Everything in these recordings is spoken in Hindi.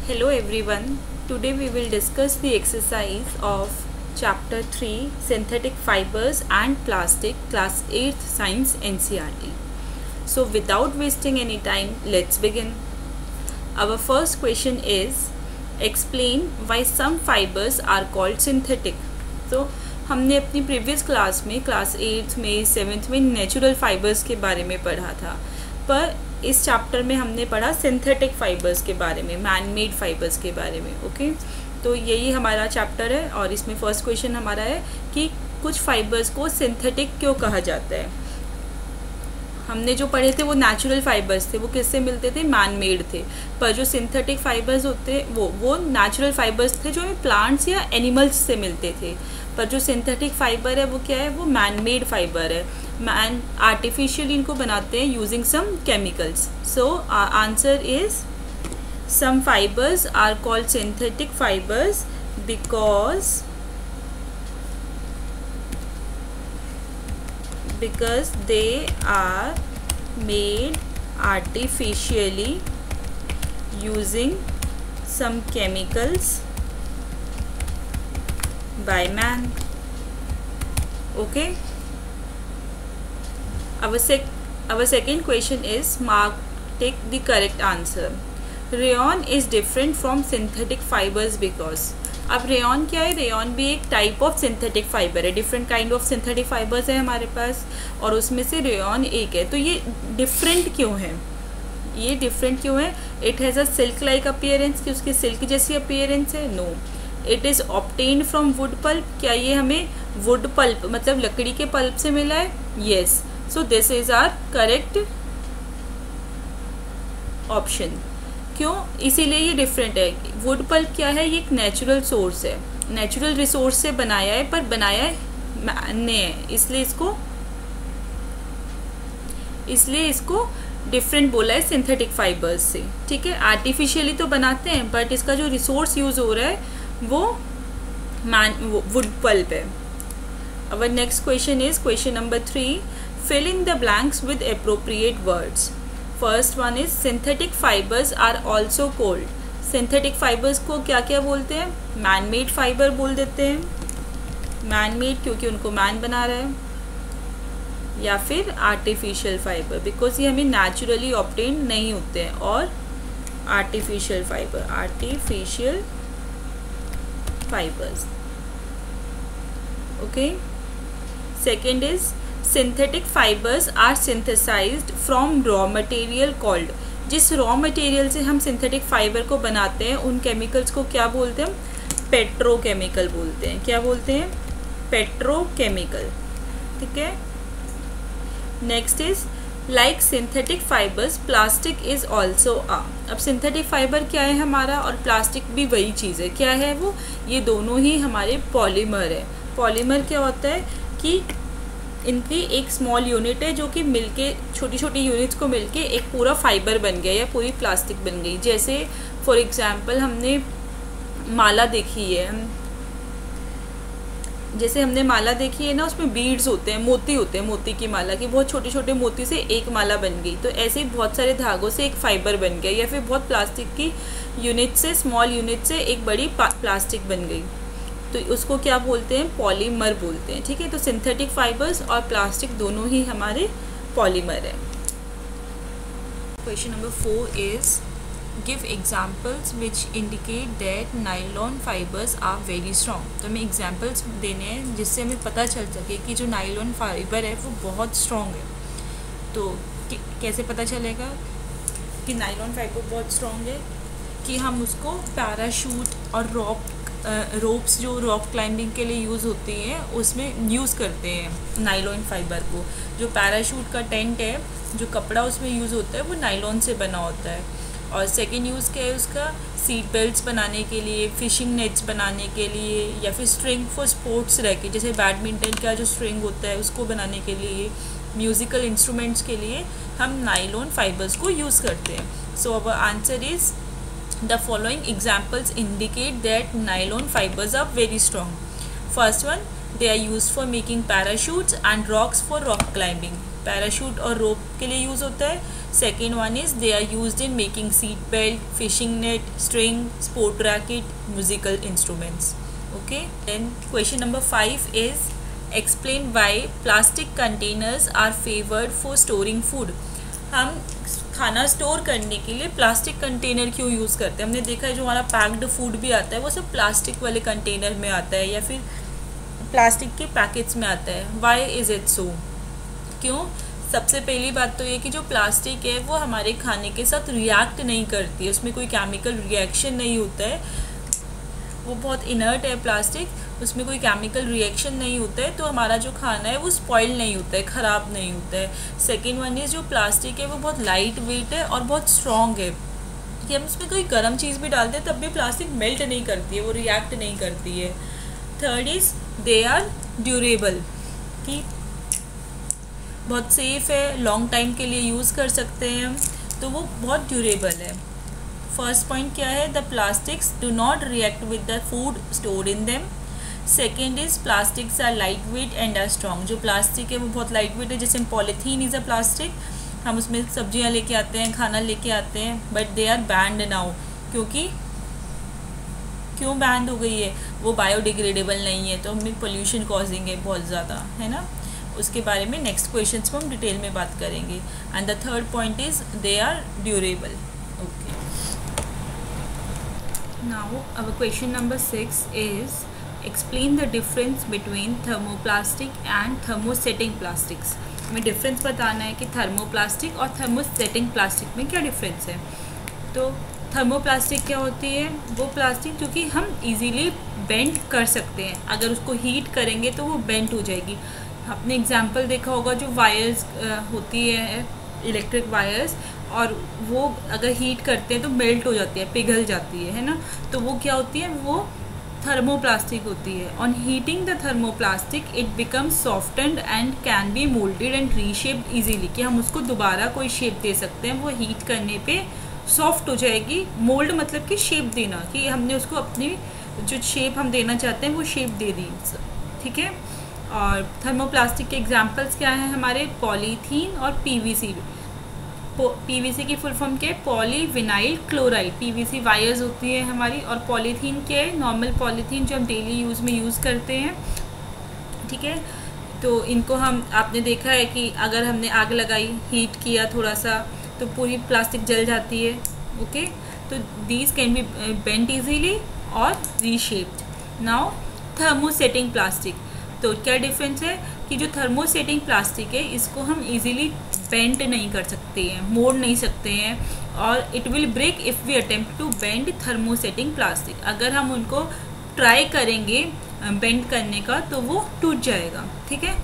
Hello everyone. Today we will discuss the exercise of chapter 3 synthetic fibers and plastic class 8th science NCERT. So without wasting any time, let's begin. Our first question is explain why some fibers are called synthetic. तो हमने अपनी प्रीवियस क्लास में क्लास 8th में 7th में नेचुरल फाइबर्स के बारे में पढ़ा था, पर इस चैप्टर में हमने पढ़ा सिंथेटिक फाइबर्स के बारे में, मैन मेड फाइबर्स के बारे में। ओके, तो यही हमारा चैप्टर है और इसमें फर्स्ट क्वेश्चन हमारा है कि कुछ फाइबर्स को सिंथेटिक क्यों कहा जाता है। हमने जो पढ़े थे वो नेचुरल फाइबर्स थे, वो किससे मिलते थे, मैन मेड थे, पर जो सिंथेटिक फाइबर्स होते वो नेचुरल फाइबर्स थे जो हमें प्लांट्स या एनिमल्स से मिलते थे, पर जो सिंथेटिक फाइबर है वो क्या है, वो मैन मेड फाइबर है। मैन आर्टिफिशियली इनको बनाते हैं using some chemicals. So answer is some fibres are called synthetic fibres because they are made artificially using some chemicals by man. Okay, our second question is take the correct answer. Rayon is different from synthetic fibers because, अब रेयन क्या है, रेयन भी एक टाइप ऑफ सिंथेटिक फाइबर है, different kind of synthetic fibres है हमारे पास और उसमें से रेयन एक है। तो ये डिफरेंट क्यों है, ये डिफरेंट क्यों है? It has a silk like appearance, कि उसकी सिल्क जैसी अपीयरेंस है? No. It is obtained from wood pulp, क्या ये हमें वुड पल्प मतलब लकड़ी के पल्प से मिला है? Yes. So this is our correct option. क्यों? इसीलिए ये डिफरेंट है। वुड पल्प क्या है, ये एक नेचुरल सोर्स है, नेचुरल रिसोर्स से बनाया है, पर बनाया है मैन ने है, इसलिए इसको डिफरेंट बोला है सिंथेटिक फाइबर्स से। ठीक है, आर्टिफिशियली तो बनाते हैं बट इसका जो रिसोर्स यूज हो रहा है वो वुड पल्प है। Our next question is question number 3, fill in the blanks with appropriate words. First one is synthetic fibres are also called. Synthetic fibres को क्या क्या बोलते हैं? मैन मेड फाइबर बोल देते हैं, मैन मेड क्योंकि उनको मैन बना रहा है, या फिर आर्टिफिशियल फाइबर बिकॉज ये हमें नेचुरली ऑब्टेन नहीं होते हैं, और artificial fibre, artificial fibres. Okay, second is synthetic fibres are synthesised from raw material called. जिस रॉ मटेरियल से हम सिंथेटिक फाइबर को बनाते हैं उन केमिकल्स को क्या बोलते हैं? पेट्रोकेमिकल बोलते हैं। क्या बोलते हैं? पेट्रोकेमिकल। ठीक है, next is like synthetic fibres plastic is also a. अब सिंथेटिक फाइबर क्या है हमारा, और प्लास्टिक भी वही चीज़ है। क्या है वो? ये दोनों ही हमारे पॉलीमर है। पॉलीमर क्या होता है कि इनकी एक स्मॉल यूनिट है जो कि मिलके छोटी छोटी यूनिट्स को मिलके एक पूरा फाइबर बन गया या पूरी प्लास्टिक बन गई। जैसे फॉर एग्जांपल हमने माला देखी है, जैसे हमने माला देखी है ना, उसमें बीड्स होते हैं, मोती होते हैं, मोती की माला की बहुत छोटे छोटे मोती से एक माला बन गई। तो ऐसे ही बहुत सारे धागों से एक फाइबर बन गया, या फिर बहुत प्लास्टिक की यूनिट से, स्मॉल यूनिट से एक बड़ी प्लास्टिक बन गई, तो उसको क्या बोलते हैं? पॉलीमर बोलते हैं। ठीक है, तो सिंथेटिक फाइबर्स और प्लास्टिक दोनों ही हमारे पॉलीमर है। Question number 4 is give examples which indicate that nylon fibres are very strong. तो हमें एग्जाम्पल्स देने हैं जिससे हमें पता चल सके कि जो नाइलॉन फाइबर है वो बहुत स्ट्रॉन्ग है। तो कैसे पता चलेगा कि नाइलॉन फाइबर बहुत स्ट्रॉन्ग है? कि हम उसको पैराशूट और रोप्स जो रॉक क्लाइंबिंग के लिए यूज़ होती हैं उसमें यूज़ करते हैं नाइलॉन फाइबर को। जो पैराशूट का टेंट है, जो कपड़ा उसमें यूज़ होता है वो नाइलॉन से बना होता है। और सेकेंड यूज़ क्या है उसका? सीट बेल्ट्स बनाने के लिए, फिशिंग नेट्स बनाने के लिए, या फिर स्ट्रिंग फॉर स्पोर्ट्स रैकेट, जैसे बैडमिंटन का जो स्ट्रिंग होता है उसको बनाने के लिए, म्यूज़िकल इंस्ट्रूमेंट्स के लिए हम नाइलॉन फाइबर्स को यूज़ करते हैं। So our answer is the following examples indicate that nylon fibers are very strong. First one, they are used for making parachutes and rocks for rock climbing. Parachute और रोप के लिए यूज़ होता है। Second one is they are used in making seat belt, fishing net, string, sport racket, musical instruments. Okay. Then question number 5 is explain why plastic containers are favored for storing food. हम खाना स्टोर करने के लिए प्लास्टिक कंटेनर क्यों यूज़ करते हैं? हमने देखा है जो हमारा पैक्ड फूड भी आता है वो सब प्लास्टिक वाले कंटेनर में आता है या फिर प्लास्टिक के पैकेट्स में आता है. Why is it so? क्यों? सबसे पहली बात तो ये कि जो प्लास्टिक है वो हमारे खाने के साथ रिएक्ट नहीं करती है, उसमें कोई केमिकल रिएक्शन नहीं होता है, वो बहुत इनर्ट है प्लास्टिक, उसमें कोई केमिकल रिएक्शन नहीं होता है, तो हमारा जो खाना है वो स्पॉइल नहीं होता है, ख़राब नहीं होता है. सेकेंड वन इज़ जो प्लास्टिक है वो बहुत लाइट वेट है और बहुत स्ट्रॉन्ग है कि हम उसमें कोई गर्म चीज़ भी डालते हैं तब भी प्लास्टिक मेल्ट नहीं करती है, वो रिएक्ट नहीं करती है. Third is they are durable, कि बहुत सेफ़ है, लॉन्ग टाइम के लिए यूज़ कर सकते हैं हम, तो वो बहुत ड्यूरेबल है. फर्स्ट पॉइंट क्या है? The plastics do not react with the food stored in them. Second is plastics are light weight and are strong. जो प्लास्टिक है वो बहुत लाइट वेट है, जैसे पॉलीथीन इज़ अ प्लास्टिक, हम उसमें सब्जियां लेके आते हैं, खाना लेके आते हैं, but they are banned now. क्योंकि क्यों बैंड हो गई है? वो बायोडिग्रेडेबल नहीं है, तो हमें पोल्यूशन कॉजिंग है बहुत ज़्यादा, है ना. उसके बारे में नेक्स्ट क्वेश्चंस में हम डिटेल में बात करेंगे. And the third point is they are durable. Okay. Now our question number 6 is explain the difference between thermoplastic and thermosetting plastics. हमें डिफरेंस बताना है कि थर्मोप्लास्टिक और थर्मोसेटिंग प्लास्टिक में क्या डिफरेंस है. तो थर्मोप्लास्टिक क्या होती है? वो प्लास्टिक जो कि हम इजीली बेंड कर सकते हैं, अगर उसको हीट करेंगे तो वो बेंड हो जाएगी. आपने एग्जांपल देखा होगा जो वायर्स होती है, इलेक्ट्रिक वायर्स, और वो अगर हीट करते हैं तो मेल्ट हो जाती है, पिघल जाती है ना. तो वो क्या होती है? वो थर्मोप्लास्टिक होती है. On heating the thermoplastic it becomes softened and can be moulded and reshaped easily, कि हम उसको दोबारा कोई शेप दे सकते हैं. वो हीट करने पे सॉफ्ट हो जाएगी. मोल्ड मतलब कि शेप देना, कि हमने उसको अपनी जो शेप हम देना चाहते हैं वो शेप दे दी. ठीक है. और थर्मोप्लास्टिक के एग्जांपल्स क्या हैं हमारे? पॉलीथीन और पीवीसी. पीवीसी की फुल फॉर्म क्या है? Poly vinyl chloride. PVC wires होती है हमारी, और पॉलीथीन क्या है? नॉर्मल पॉलीथीन जो हम डेली यूज़ में यूज़ करते हैं. ठीक है. तो इनको हम, आपने देखा है कि अगर हमने आग लगाई, हीट किया थोड़ा सा, तो पूरी प्लास्टिक जल जाती है. ओके. तो these can be bent easily और रीशेप्ड. Now thermosetting plastic. तो क्या डिफरेंस है कि जो थर्मोसेटिंग प्लास्टिक है इसको हम इजीली बेंड नहीं कर सकते हैं, मोड़ नहीं सकते हैं, और it will break if we attempt to bend thermosetting plastic. अगर हम उनको ट्राई करेंगे बेंड करने का तो वो टूट जाएगा. ठीक है.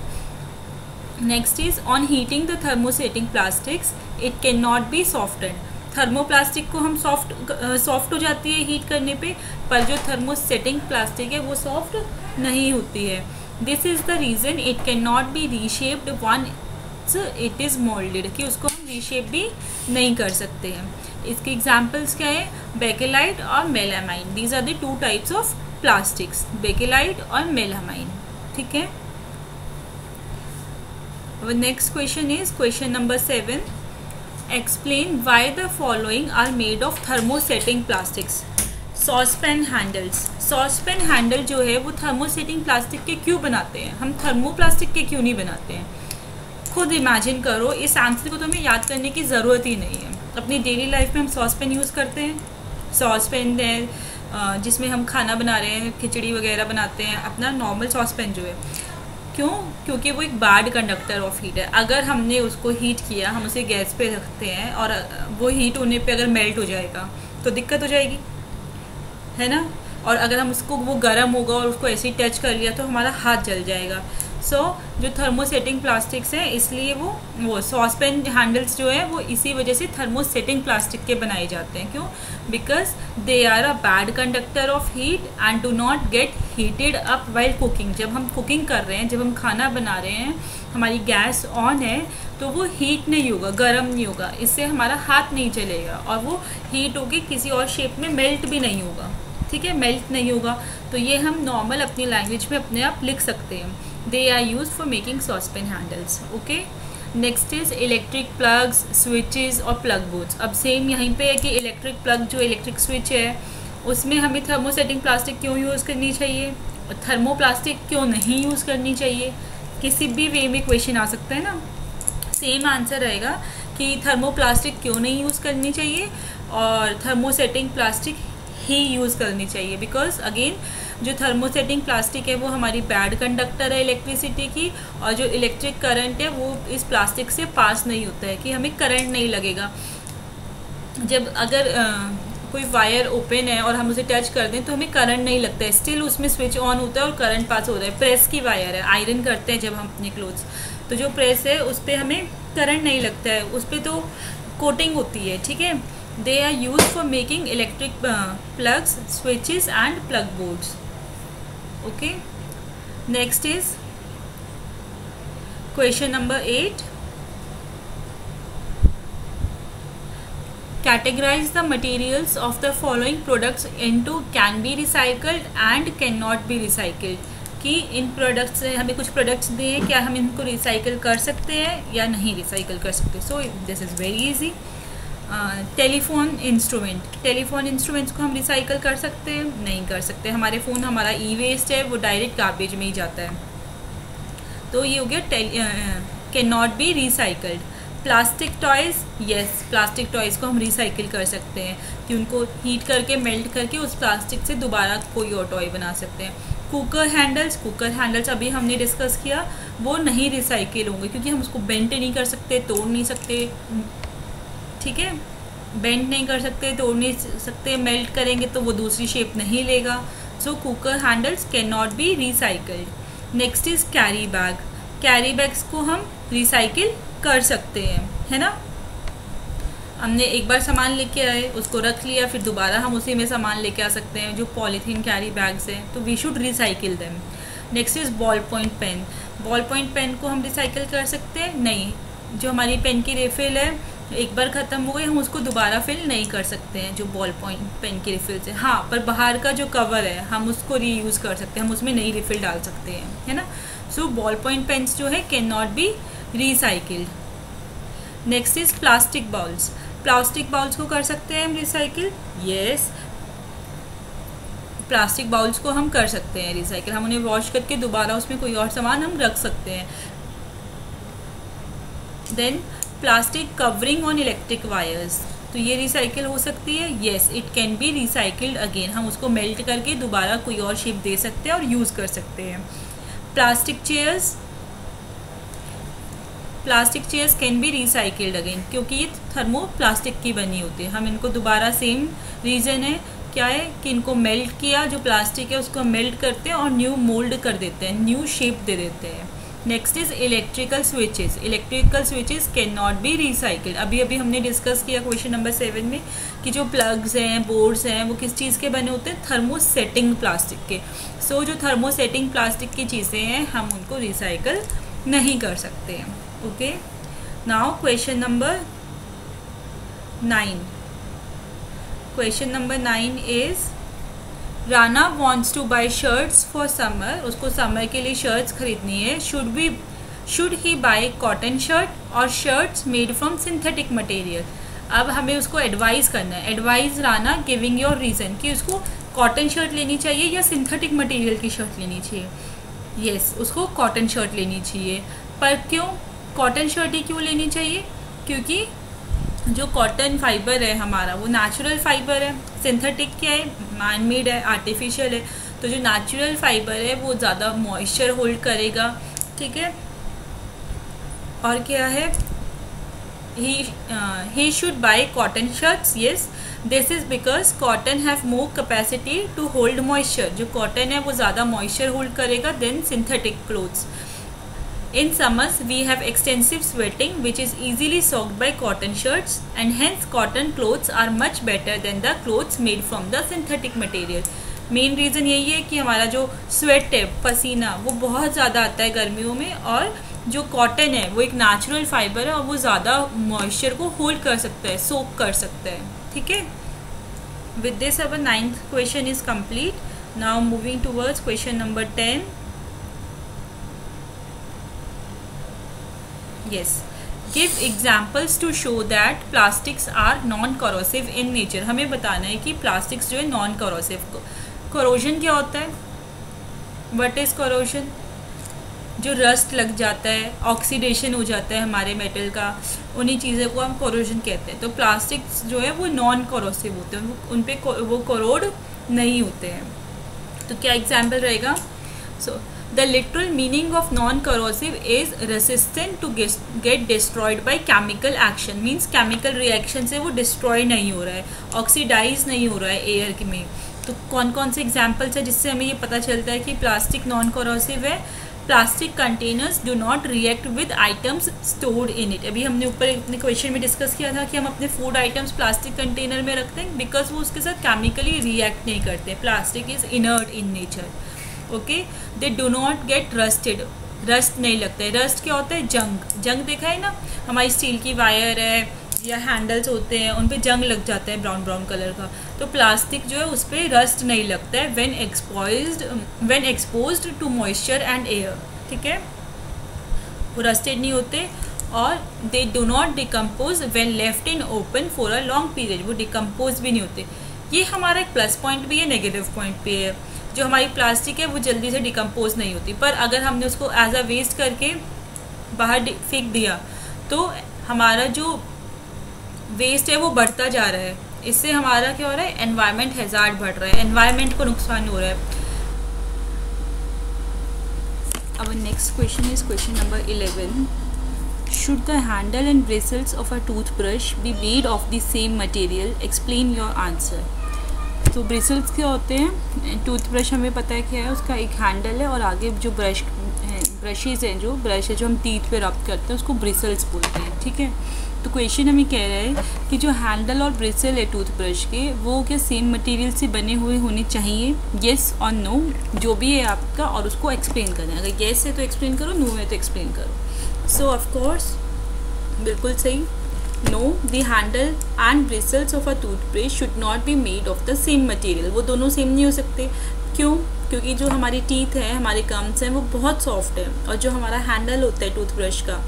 Next is on heating the thermosetting plastics it can not B soften. Thermoplastic को हम सॉफ्ट हो जाती है हीट करने पे, पर जो थर्मोसेटिंग प्लास्टिक है वो सॉफ्ट नहीं होती है. This is the reason it can not be reshaped once it is moulded, कि उसको हम रीशेप भी नहीं कर सकते हैं. इसके एग्जाम्पल्स क्या है? बेकेलाइट और melamine. These are the two types of plastics, bakelite और मेलामाइन. ठीक है. Next question is question number 7. Explain why the following are made of thermosetting plastics. Saucepan handles. Saucepan handle जो है वो थर्मोसेटिंग प्लास्टिक के क्यों बनाते हैं? हम थर्मोप्लास्टिक के क्यों नहीं बनाते हैं? खुद इमेजिन करो. इस आंसर को तो हमें याद करने की ज़रूरत ही नहीं है. अपनी डेली लाइफ में हम सॉसपैन यूज़ करते हैं. सॉसपैन है जिसमें हम खाना बना रहे हैं, खिचड़ी वगैरह बनाते हैं. अपना नॉर्मल सॉसपैन जो है, क्यों? क्योंकि वो एक बैड कंडक्टर ऑफ हीट है. अगर हमने उसको हीट किया, हम उसे गैस पे रखते हैं और वो हीट होने पे अगर मेल्ट हो जाएगा तो दिक्कत हो जाएगी, है ना. और अगर हम उसको, वो गर्म होगा और उसको ऐसे ही टच कर लिया तो हमारा हाथ जल जाएगा. सो जो थर्मोसेटिंग प्लास्टिक्स हैं इसलिए वो सॉसपैन हैंडल्स जो है वो इसी वजह से थर्मोसेटिंग प्लास्टिक के बनाए जाते हैं. क्यों? Because they are a bad conductor of heat and do not get heated up while cooking. जब हम कुकिंग कर रहे हैं, जब हम खाना बना रहे हैं, हमारी गैस ऑन है, तो वो हीट नहीं होगा, गर्म नहीं होगा, इससे हमारा हाथ नहीं चलेगा और वो हीट होगी किसी और शेप में मेल्ट भी नहीं होगा. ठीक है, मेल्ट नहीं होगा. तो ये हम नॉर्मल अपनी लैंग्वेज में अपने आप लिख सकते हैं. They are use for making saucepan handles. Okay. Next is electric plugs, switches और प्लग बोर्ड्स। अब सेम यहीं पे है कि इलेक्ट्रिक प्लग जो इलेक्ट्रिक स्विच है उसमें हमें थर्मोसेटिंग प्लास्टिक क्यों यूज़ करनी चाहिए और थर्मोप्लास्टिक क्यों नहीं यूज़ करनी चाहिए, किसी भी वे में क्वेश्चन आ सकता है ना। सेम आंसर रहेगा कि थर्मोप्लास्टिक क्यों नहीं यूज़ करनी चाहिए और थर्मोसेटिंग प्लास्टिक ही यूज़ करनी चाहिए। बिकॉज अगेन जो थर्मोसेटिंग प्लास्टिक है वो हमारी बैड कंडक्टर है इलेक्ट्रिसिटी की, और जो इलेक्ट्रिक करंट है वो इस प्लास्टिक से पास नहीं होता है कि हमें करंट नहीं लगेगा। जब अगर कोई वायर ओपन है और हम उसे टच कर दें तो हमें करंट नहीं लगता है, स्टिल उसमें स्विच ऑन होता है और करंट पास हो रहा है। प्रेस की वायर है, आयरन करते हैं जब हम अपने क्लोथ्स, तो जो प्रेस है उस पर हमें करंट नहीं लगता है, उस पर तो कोटिंग होती है, ठीक है। They are use for making electric plugs, switches and plug boards. Okay, next is question number 8. Categorize the materials of the following products into can be recycled and cannot be recycled. कि इन प्रोडक्ट्स से हमें कुछ प्रोडक्ट्स दिए, क्या हम इनको रिसाइकिल कर सकते हैं या नहीं रिसाइकिल कर सकते। सो this is very easy. Telephone instruments को हम रिसाइकिल कर सकते हैं, नहीं कर सकते। हमारे फ़ोन हमारा ई वेस्ट है, वो डायरेक्ट गार्बेज में ही जाता है, तो ये हो गया can not B recycled. Plastic toys, yes, plastic toys को हम रिसाइकिल कर सकते हैं कि उनको हीट करके मेल्ट करके उस प्लास्टिक से दोबारा कोई और टॉय बना सकते हैं। कुकर हैंडल्स अभी हमने डिस्कस किया, वो नहीं रिसाइकिल होंगे क्योंकि हम उसको बेंड नहीं कर सकते, तोड़ नहीं सकते, ठीक है, बेंड नहीं कर सकते, तोड़ नहीं सकते, मेल्ट करेंगे तो वो दूसरी शेप नहीं लेगा। So cooker handles can not be recycled. Next is carry bags को हम रिसाइकिल कर सकते हैं, है ना। हमने एक बार सामान लेके आए, उसको रख लिया, फिर दोबारा हम उसी में सामान लेके आ सकते हैं। जो पॉलीथीन कैरी बैग्स हैं तो we should recycle them. Next is ball point pen को हम रिसाइकिल कर सकते हैं, नहीं। जो हमारी पेन की रिफ़िल है एक बार ख़त्म हो गई, हम उसको दोबारा फिल नहीं कर सकते हैं जो बॉल पॉइंट पेन की रिफ़िल से। हाँ, पर बाहर का जो कवर है हम उसको रीयूज़ कर सकते हैं, हम उसमें नई रिफ़िल डाल सकते हैं, है ना। सो बॉल पॉइंट पेन्स जो है can not be recycled. Next is plastic bowls को कर सकते हैं हम रिसाइकिल, यस। प्लास्टिक बाउल्स को हम कर सकते हैं रिसाइकिल, हम उन्हें वॉश करके दोबारा उसमें कोई और सामान हम रख सकते हैं। Then plastic covering on electric wires, तो ये रिसाइकिल हो सकती है, yes, it can be recycled again. हम उसको मेल्ट करके दोबारा कोई और शेप दे सकते हैं और यूज़ कर सकते हैं। Plastic chairs can be recycled again, क्योंकि ये थर्मोप्लास्टिक की बनी होती है। हम इनको दोबारा, सेम रीज़न है, क्या है कि इनको मेल्ट किया, जो प्लास्टिक है उसको मेल्ट करते हैं और न्यू मोल्ड कर देते हैं, न्यू शेप दे देते हैं। Next is electrical switches can not be recycled. अभी हमने डिस्कस किया क्वेश्चन नंबर 7 में कि जो प्लग्स हैं, बोर्ड्स हैं, वो किस चीज़ के बने होते हैं, थर्मोसेटिंग प्लास्टिक के। सो जो थर्मोसेटिंग प्लास्टिक की चीज़ें हैं हम उनको रिसाइकिल नहीं कर सकते हैं। Okay, now question number 9 is Rana wants to buy shirts for summer, उसको समर के लिए शर्ट्स खरीदनी है। Should he buy cotton shirt और shirts made from synthetic material. अब हमें उसको एडवाइस करना है, advise Rana giving your reason कि उसको कॉटन शर्ट लेनी चाहिए या सिंथेटिक मटेरियल की शर्ट लेनी चाहिए। येस, उसको कॉटन शर्ट लेनी चाहिए। पर क्यों कॉटन शर्ट ही क्यों लेनी चाहिए? क्योंकि जो कॉटन फाइबर है हमारा वो नेचुरल फाइबर है, सिंथेटिक क्या है, मैन मेड है, आर्टिफिशियल है। तो जो नेचुरल फाइबर है वो ज़्यादा मॉइस्चर होल्ड करेगा, ठीक है। और क्या है, he should buy cotton shirts, yes, this is because cotton have more capacity to hold moisture। जो कॉटन है वो ज़्यादा मॉइस्चर होल्ड करेगा than synthetic clothes. In summers, we have extensive sweating which is easily soaked by cotton shirts and hence cotton clothes are much better than the clothes made from the synthetic material। Main reason यही है कि हमारा जो स्वेट है, पसीना, वो बहुत ज़्यादा आता है गर्मियों में, और जो कॉटन है वो एक नेचुरल फाइबर है और वो ज़्यादा मॉइस्चर को होल्ड कर सकता है, सोक कर सकता है, ठीक है। With this our 9th question is complete. Now moving towards question number 10। Yes, give examples to show that plastics are non corrosive in nature. हमें बताना है कि प्लास्टिक्स जो है नॉन करोसिव। कोरोजन क्या होता है? What is corrosion? जो रस्ट लग जाता है, ऑक्सीडेशन हो जाता है हमारे मेटल का, उन्हीं चीज़ों को हम कोरोजन कहते हैं। तो प्लास्टिक्स जो है वो नॉन कोरोसिव होते हैं, उन पे वो कोरोड नहीं होते हैं। तो क्या एग्जाम्पल रहेगा? So the literal meaning of non corrosive is resistant to get destroyed by chemical action. Means chemical reaction से वो डिस्ट्रॉय नहीं हो रहा है, ऑक्सीडाइज नहीं हो रहा है एयर में। तो कौन कौन से एग्जाम्पल्स है जिससे हमें ये पता चलता है कि प्लास्टिक नॉन कोरोसिव है? Plastic containers do not react with items stored in it. अभी हमने ऊपर अपने क्वेश्चन में डिस्कस किया था कि हम अपने फूड आइटम्स प्लास्टिक कंटेनर में रखते हैं बिकॉज वो उसके साथ केमिकली रिएक्ट नहीं करते। Plastic is inert in nature. Okay, they do not get rusted. Rust नहीं लगता है। रस्ट क्या होता है? जंग। जंग देखा है ना, हमारी स्टील की वायर है या हैंडल्स होते हैं, उन पे जंग लग जाता है ब्राउन ब्राउन कलर का। तो प्लास्टिक जो है उस पर रस्ट नहीं लगता है when exposed to moisture and air. ठीक है, वो रस्टेड नहीं होते और they do not decompose when left in open for a long period. वो डिकम्पोज भी नहीं होते। ये हमारा एक प्लस पॉइंट भी है, नेगेटिव पॉइंट भी है। जो हमारी प्लास्टिक है वो जल्दी से डिकम्पोज नहीं होती, पर अगर हमने उसको एज अ वेस्ट करके बाहर फेंक दिया तो हमारा जो वेस्ट है वो बढ़ता जा रहा है। इससे हमारा क्या हो रहा है? एनवायरनमेंट हैजार्ड बढ़ रहा है, एनवायरनमेंट को नुकसान हो रहा है। अब next question is question number 11। Should the handle and bristles of a toothbrush B made of the same material? Explain your answer. तो ब्रिसल्स क्या होते हैं? टूथब्रश हमें पता है क्या है, उसका एक हैंडल है और आगे जो ब्रशेज़ हैं, जो ब्रश है जो हम टीथ पे रब करते हैं उसको ब्रिसल्स बोलते हैं। ठीक है, तो क्वेश्चन हमें कह रहा है कि जो हैंडल और ब्रिसल है टूथब्रश के वो क्या सेम मटेरियल से बने हुए होने चाहिए? येस और नो, जो भी है आपका, और उसको एक्सप्लेन करना है। अगर येस है तो एक्सप्लेन करो, नो है तो एक्सप्लेन करो। सो ऑफकोर्स बिल्कुल सही, no, the handle and bristles of a toothbrush should not be made of the same material. वो दोनों सेम नहीं हो सकते। क्यों? क्योंकि जो हमारी टीथ है, हमारे गम्स हैं, वो बहुत सॉफ्ट है और जो हमारा हैंडल होता है टूथब्रश का,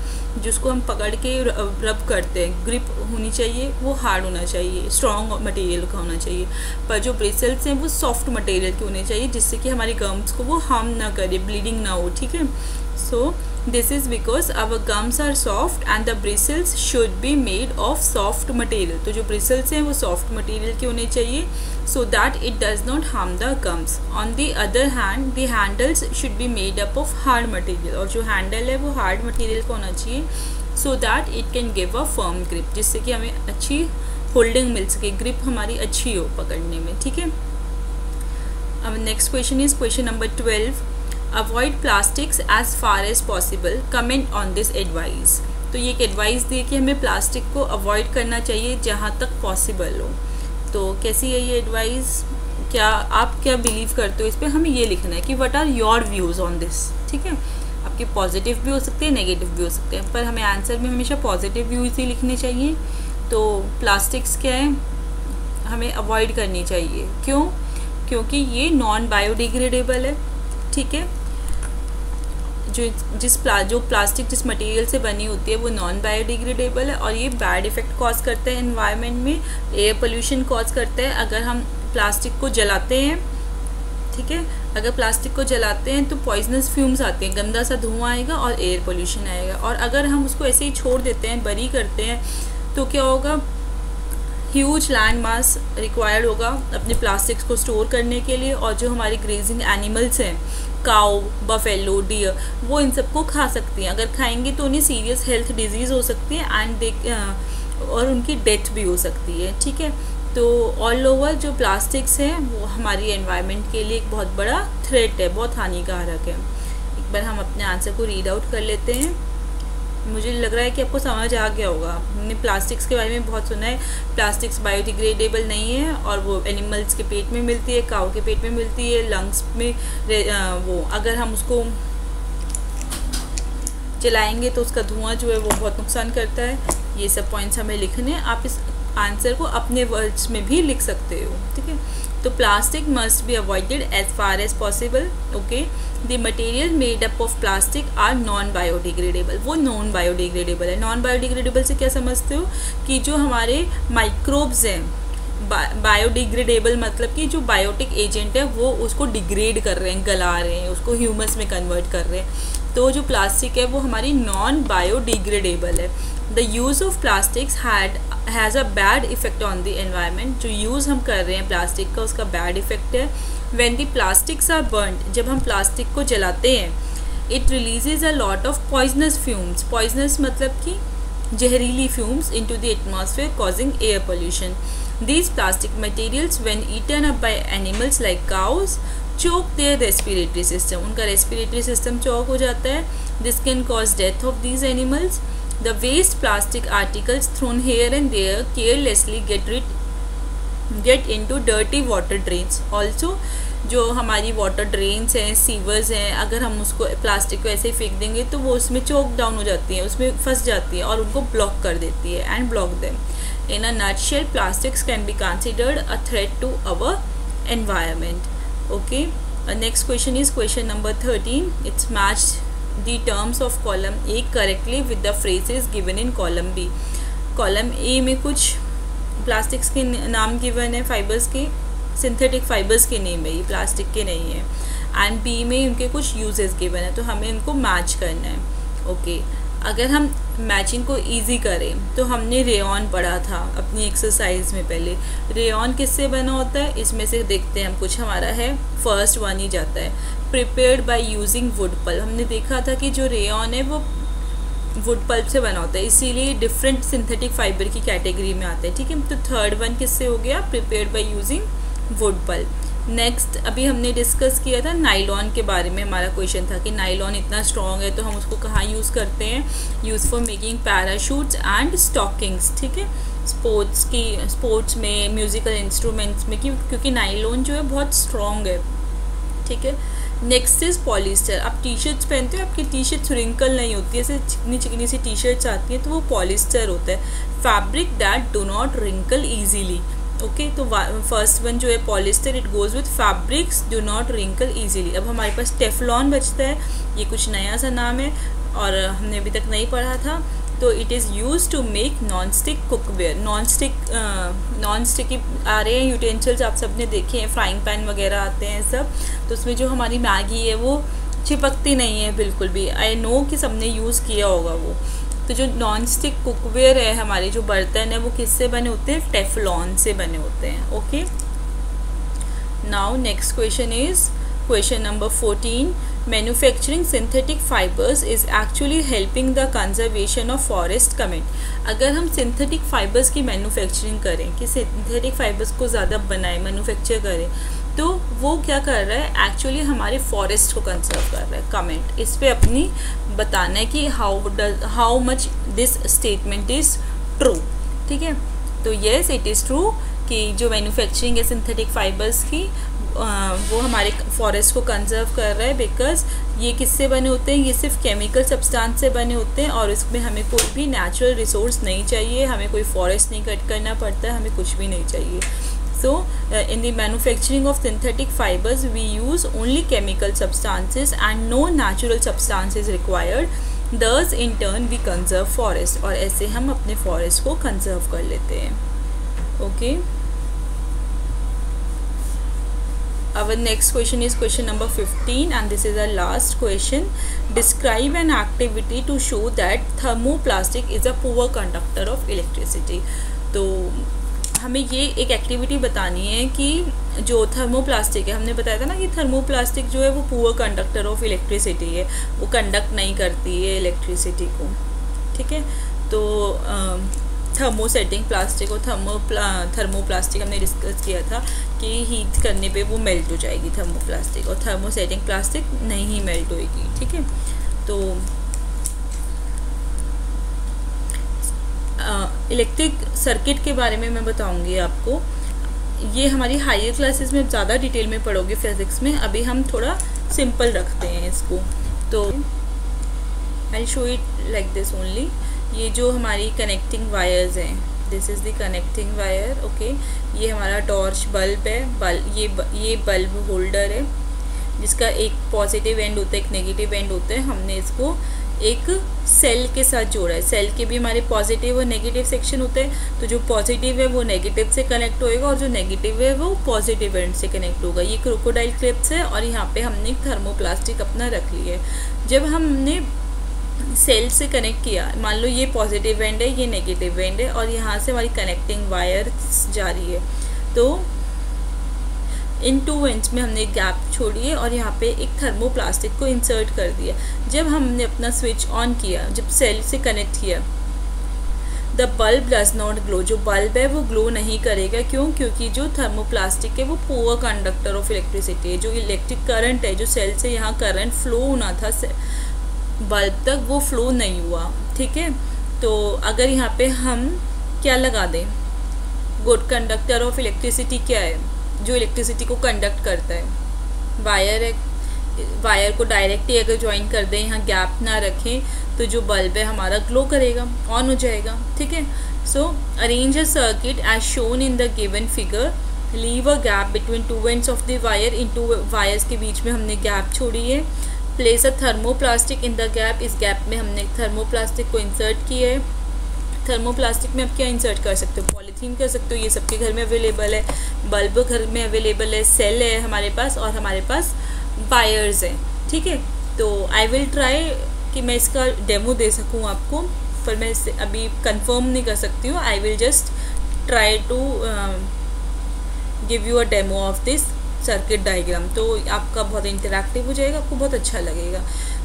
जिसको हम पकड़ के रब करते हैं, ग्रिप होनी चाहिए, वो हार्ड होना चाहिए, स्ट्रॉन्ग मटेरियल का होना चाहिए। पर जो ब्रिसल्स हैं वो सॉफ्ट मटेरियल के होने चाहिए जिससे कि हमारी गम्स को वो हार्म ना करे, ब्लीडिंग ना हो। ठीक है, so this is because our gums are soft and the bristles should be made of soft material. तो जो ब्रिसल्स हैं वो सॉफ्ट मटेरियल के होने चाहिए so that it does not harm the gums. On the other hand, the handles should be made up of hard material. और जो हैंडल है वो हार्ड मटेरियल का होना चाहिए so that it can give a firm grip, जिससे कि हमें अच्छी होल्डिंग मिल सके, ग्रिप हमारी अच्छी हो पकड़ने में। ठीक है, अब next question is question number 12। Avoid plastics as far as possible, comment on this advice. तो ये एक एडवाइस दी कि हमें प्लास्टिक को अवॉइड करना चाहिए जहाँ तक पॉसिबल हो। तो कैसी है ये एडवाइस? क्या आप क्या बिलीव करते हो इस पर? हमें ये लिखना है कि what are your views on this. ठीक है, आपके पॉजिटिव भी हो सकते हैं, नेगेटिव भी हो सकते हैं, पर हमें आंसर में हमेशा पॉजिटिव व्यूज़ ही लिखने चाहिए। तो प्लास्टिक्स क्या है, हमें अवॉइड करनी चाहिए। क्यों? क्योंकि ये नॉन बायोडिग्रेडेबल है। ठीक है, जो प्लास्टिक जिस मटेरियल से बनी होती है वो नॉन बायोडिग्रेडेबल है और ये बैड इफ़ेक्ट कॉज करता है एनवायरनमेंट में, एयर पोल्यूशन कॉज करता है अगर हम प्लास्टिक को जलाते हैं। ठीक है, अगर प्लास्टिक को जलाते हैं तो पॉइजनस फ्यूम्स आते हैं, गंदा सा धुआं आएगा और एयर पोल्यूशन आएगा। और अगर हम उसको ऐसे ही छोड़ देते हैं, बरी करते हैं, तो क्या होगा? ह्यूज लैंड मास रिक्वायर्ड होगा अपने प्लास्टिक्स को स्टोर करने के लिए और जो हमारी ग्रेजिंग एनिमल्स हैं, काऊ, बफेलो, डियर, वो इन सबको खा सकती हैं। अगर खाएंगे तो उन्हें सीरियस हेल्थ डिजीज़ हो सकती है एंड और उनकी डेथ भी हो सकती है। ठीक है, तो ऑल ओवर जो प्लास्टिक्स हैं वो हमारी एनवायरनमेंट के लिए एक बहुत बड़ा थ्रेट है, बहुत हानिकारक है। एक बार हम अपने आंसर को रीड आउट कर लेते हैं। मुझे लग रहा है कि आपको समझ आ गया होगा। हमने प्लास्टिक्स के बारे में बहुत सुना है। प्लास्टिक्स बायोडिग्रेडेबल नहीं है और वो एनिमल्स के पेट में मिलती है, काऊ के पेट में मिलती है, लंग्स में वो अगर हम उसको जलाएंगे तो उसका धुआं जो है वो बहुत नुकसान करता है। ये सब पॉइंट्स हमें लिखने हैं। आप इस आंसर को अपने वर्ड्स में भी लिख सकते हो, ठीक है। तो plastic must be avoided as far as possible, okay. The material made up of plastic are non biodegradable, वो नॉन बायोडिग्रेडेबल है। नॉन बायोडिग्रेडेबल से क्या समझते हो कि जो हमारे माइक्रोब्स हैं, बायोडिग्रेडेबल मतलब कि जो बायोटिक एजेंट है वो उसको डिग्रेड कर रहे हैं, गला रहे हैं, उसको ह्यूमस में कन्वर्ट कर रहे हैं। तो जो प्लास्टिक है वो हमारी नॉन बायोडिग्रेडेबल है। The use of plastics has a bad effect on the environment, जो यूज़ हम कर रहे हैं प्लास्टिक का उसका बैड इफेक्ट है। When the plastics are burned, जब हम प्लास्टिक को जलाते हैं, it releases a lot of poisonous fumes, poisonous मतलब कि जहरीली fumes into the atmosphere causing air pollution. These plastic materials when eaten up by animals like cows choke their respiratory system, उनका respiratory system choke हो जाता है. This can cause death of these animals. The waste plastic articles thrown here and there carelessly get into dirty water drains. Also जो हमारी वाटर ड्रेन्स हैं, सीवर्स हैं, अगर हम उसको प्लास्टिक को ऐसे ही फेंक देंगे तो वो उसमें चोक डाउन हो जाती है, उसमें फंस जाती है और उनको ब्लॉक कर देती है and block them. In a nutshell, plastics can be considered a threat to our environment. Okay. Next question is question number 13. It's matched the terms of column A correctly with the phrases given in column B. Column A में कुछ प्लास्टिक्स के नाम गिवन है, फाइबर्स के, सिंथेटिक फाइबर्स के नेम है, ये प्लास्टिक के नहीं है. एंड बी में उनके कुछ यूजेस गिवन है, तो हमें इनको मैच करना है. ओके. अगर हम मैचिंग को इजी करें तो हमने रेयॉन पढ़ा था अपनी एक्सरसाइज में पहले. रेयॉन किससे बना होता है, इसमें से देखते हैं हम. कुछ हमारा है, फर्स्ट वन ही जाता है, prepared by using wood pulp. हमने देखा था कि जो रेयॉन है वो वुड पल्प से बना होता है, इसीलिए डिफरेंट सिंथेटिक फाइबर की कैटेगरी में आता है. ठीक है. तो थर्ड वन किससे हो गया, prepared by using wood pulp. Next अभी हमने डिस्कस किया था नाइलॉन के बारे में. हमारा क्वेश्चन था कि नाइलॉन इतना स्ट्रॉन्ग है तो हम उसको कहाँ यूज़ करते हैं, use for making parachutes and stockings. ठीक है. स्पोर्ट्स में, म्यूज़िकल इंस्ट्रूमेंट्स में, क्योंकि नाइलॉन जो है बहुत स्ट्रॉन्ग है. ठीक है. Next is polyester. आप टी शर्ट्स पहनते हो, आपकी टी शर्ट्स रिंकल नहीं होती है, ऐसे चिकनी चिकनी सी टी शर्ट्स आती हैं, तो वो पॉलिस्टर होता है. Fabric that do not wrinkle easily. Okay. तो फर्स्ट वन जो है polyester, it goes with fabrics do not wrinkle easily. अब हमारे पास टेफ्लॉन बचता है, ये कुछ नया सा नाम है और हमने अभी तक नहीं पढ़ा था. तो it is use to make non stick cookware. Non sticky आ रहे हैं यूटेंसिल्स, आप सब ने देखे हैं, फ्राइंग पैन वगैरह आते हैं सब, तो उसमें जो हमारी मैगी है वो चिपकती नहीं है बिल्कुल भी. आई नो कि सबने यूज़ किया होगा वो. तो जो नॉन स्टिक कुकवेयर है, हमारे जो बर्तन है वो किससे बने होते हैं, टेफ्लॉन से बने होते हैं. Okay. Now next question is question number 14. Manufacturing synthetic fibres is actually helping the conservation of forest. Comment. अगर हम सिंथेटिक फाइबर्स की मैन्युफैक्चरिंग करें, कि सिंथेटिक फाइबर्स को ज़्यादा बनाए, मैन्युफैक्चर करें, तो वो क्या कर रहा है, एक्चुअली हमारे फॉरेस्ट को कंजर्व कर रहा है. कमेंट इस पे अपनी बताना है कि how much this statement is true. ठीक है. तो येस, इट इज़ ट्रू कि जो मैन्युफैक्चरिंग है सिंथेटिक फाइबर्स की, वो हमारे फॉरेस्ट को कंजर्व कर रहा है. बिकॉज ये किससे बने होते हैं, ये सिर्फ केमिकल सब्सटेंस से बने होते हैं और इसमें हमें कोई भी नेचुरल रिसोर्स नहीं चाहिए, हमें कोई फॉरेस्ट नहीं कट करना पड़ता है, हमें कुछ भी नहीं चाहिए. So, in the manufacturing of synthetic fibers, we use only chemical substances and no natural substances required. Thus, in turn, we conserve forest. और ऐसे हम अपने forest को conserve कर लेते हैं. Okay. Our next question is question number 15 and this is our last question. Describe an activity to show that thermoplastic is a poor conductor of electricity. तो हमें ये एक एक्टिविटी बतानी है कि जो थर्मोप्लास्टिक है, हमने बताया था ना कि थर्मोप्लास्टिक जो है वो पुअर कंडक्टर ऑफ इलेक्ट्रिसिटी है, वो कंडक्ट नहीं करती है इलेक्ट्रिसिटी को. ठीक है. तो थर्मोसेटिंग प्लास्टिक और थर्मोप्लास्टिक हमने डिस्कस किया था कि हीट करने पे वो मेल्ट हो जाएगी थर्मोप्लास्टिक, और थर्मोसेटिंग प्लास्टिक नहीं मेल्ट होएगी. ठीक है. तो इलेक्ट्रिक सर्किट के बारे में मैं बताऊंगी आपको. ये हमारी हायर क्लासेस में ज़्यादा डिटेल में पढ़ोगे फिजिक्स में, अभी हम थोड़ा सिंपल रखते हैं इसको. तो I show it like this only. ये जो हमारी कनेक्टिंग वायर्स हैं, this is the connecting wire. Okay, ये हमारा टॉर्च बल्ब है, ये बल्ब होल्डर है जिसका एक पॉजिटिव एंड होता है, एक नेगेटिव एंड होता है। हमने इसको एक सेल के साथ जोड़ा है। सेल के भी हमारे पॉजिटिव और नेगेटिव सेक्शन होते हैं, तो जो पॉजिटिव है वो नेगेटिव से कनेक्ट होएगा और जो नेगेटिव है वो पॉजिटिव एंड से कनेक्ट होगा। ये क्रोकोडाइल क्लिप्स है और यहाँ पे हमने एक थर्मोप्लास्टिक अपना रख लिया है। जब हमने सेल से कनेक्ट किया, मान लो ये पॉजिटिव एंड है, ये नेगेटिव एंड है और यहाँ से हमारी कनेक्टिंग वायर जा रही है, तो इन 2 एंड्स में हमने गैप छोड़ी है और यहाँ पे एक थर्मोप्लास्टिक को इंसर्ट कर दिया। जब हमने अपना स्विच ऑन किया, जब सेल से कनेक्ट किया, the bulb does not glow, जो बल्ब है वो ग्लो नहीं करेगा। क्यों? क्योंकि जो थर्मोप्लास्टिक है वो पुअर कंडक्टर ऑफ इलेक्ट्रिसिटी है। जो इलेक्ट्रिक करंट है, जो सेल से यहाँ करंट फ्लो होना था बल्ब तक, वो फ्लो नहीं हुआ। ठीक है, तो अगर यहाँ पे हम क्या लगा दें, गुड कंडक्टर ऑफ इलेक्ट्रिसिटी क्या है जो इलेक्ट्रिसिटी को कंडक्ट करता है? वायर है। वायर को डायरेक्टली अगर ज्वाइन कर दें, यहाँ गैप ना रखें, तो जो बल्ब है हमारा ग्लो करेगा, ऑन हो जाएगा। ठीक है, so arrange a circuit as shown in the given figure, leave a gap between 2 ends of the wire. इन 2 वायर्स के बीच में हमने गैप छोड़ी है। Place a thermoplastic in the gap, इस गैप में हमने थर्मोप्लास्टिक को इंसर्ट किया है। थर्मोप्लास्टिक में आप क्या इंसर्ट कर सकते हो? पॉलीथीन कर सकते हो, ये सबके घर में अवेलेबल है। बल्ब घर में अवेलेबल है, सेल है हमारे पास और हमारे पास वायर्स हैं। ठीक है, तो आई विल ट्राई कि मैं इसका डेमो दे सकूं आपको, पर मैं इसे अभी कंफर्म नहीं कर सकती हूँ। I will just try to give you a demo of this circuit diagram, तो आपका बहुत इंटरैक्टिव हो जाएगा, आपको बहुत अच्छा लगेगा।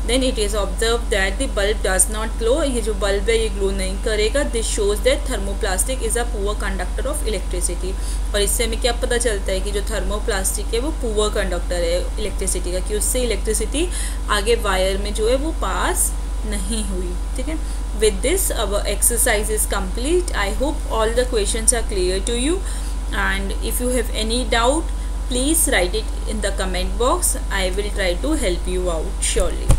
Then it is observe that the bulb does not glow, ये जो बल्ब है ये ग्लो नहीं करेगा। This shows that thermoplastic is a poor conductor of electricity, और इससे हमें क्या पता चलता है कि जो थर्मोप्लास्टिक है वो पुअर कंडक्टर है इलेक्ट्रिसिटी का, कि उससे इलेक्ट्रिसिटी आगे वायर में जो है वो पास नहीं हुई। ठीक है, with this our exercise is complete. I hope all the questions are clear to you, and if you have any doubt please write it in the comment box. I will try to help you out surely.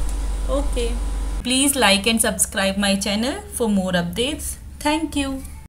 Okay, please like and subscribe my channel for more updates. Thank you.